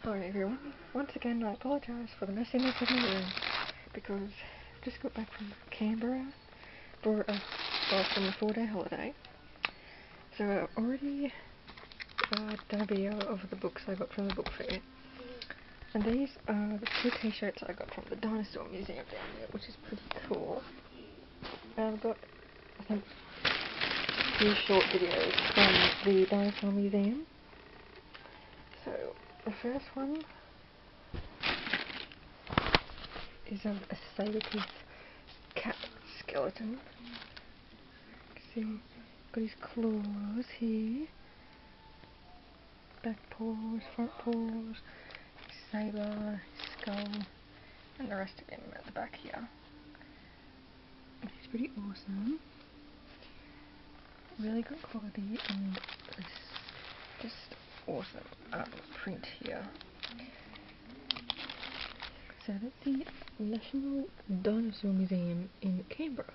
Hello everyone, once again I apologise for the messiness of my room, because I just got back from Canberra for from a 4-day holiday, so I've already done a video of the books I got from the book fair, and these are the 2 t-shirts I got from the Dinosaur Museum down there, which is pretty cool. And I've got, I think, 2 short videos from the Dinosaur Museum. So, the first one is of a saber-tooth cat skeleton. You can see, got his claws here, back paws, front paws, his saber, his skull, and the rest of him at the back here. He's pretty awesome. Really good quality, and this just awesome print here. So that's the National Dinosaur Museum in Canberra,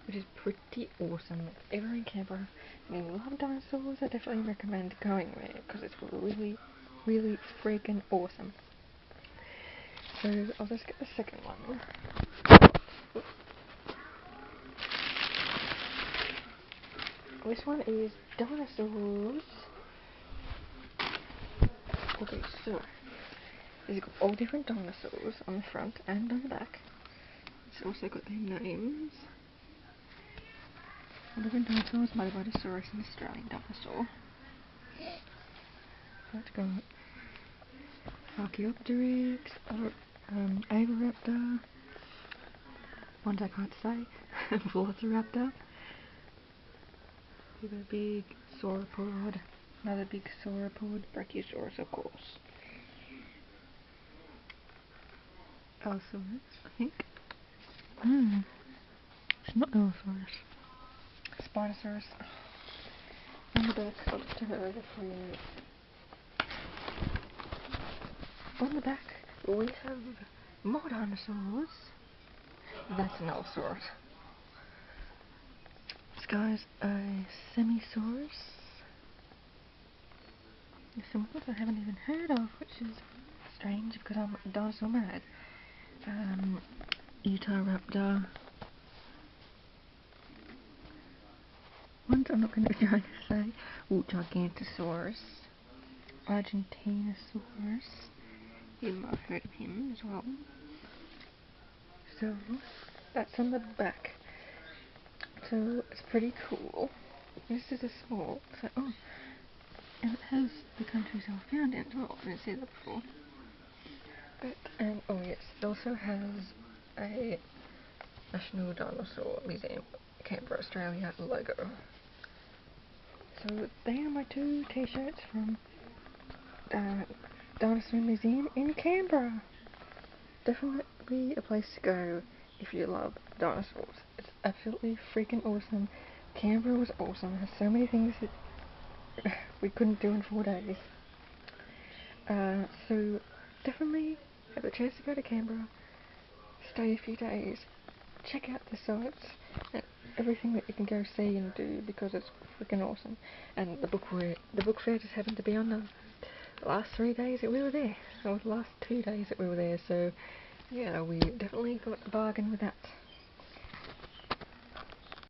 which is pretty awesome. If ever in Canberra and you love dinosaurs, I definitely recommend going there because it's really, really freaking awesome. So I'll just get the second one. This one is dinosaurs. Okay, so it's got all different dinosaurs on the front and on the back. It's also got their names. All different dinosaurs, Mosasaurus and Australian dinosaur. So it's got Archaeopteryx, Avaraptor, ones I can't say, Velociraptor. We've got a big sauropod, another big sauropod, Brachiosaurus of course. Allosaurus, I think. It's not Allosaurus. Spinosaurus. On the back, I'll just turn it over for you. On the back, we have more dinosaurs. That's an Allosaurus. This guy's a Semisaurus. There's some ones I haven't even heard of, which is strange because I'm dinosaur mad. Utahraptor. Ones I'm not going to be trying to say. Gigantosaurus. Argentinosaurus. You might have heard of him as well. So, that's on the back. So, it's pretty cool. This is a small, so, oh, and it has the countries I found in as well. I didn't see that before. But, and, oh yes, it also has a National Dinosaur Museum, Canberra, Australia logo. So, they are my 2 t-shirts from Dinosaur Museum in Canberra. Definitely a place to go if you love dinosaurs. It's absolutely freaking awesome. Canberra was awesome. It has so many things that we couldn't do in 4 days. So definitely have the chance to go to Canberra, stay a few days, check out the sites and everything that you can go see and do because it's freaking awesome. And the book fair just happened to be on the last 3 days that we were there, or the last 2 days that we were there, so yeah, we definitely got a bargain with that.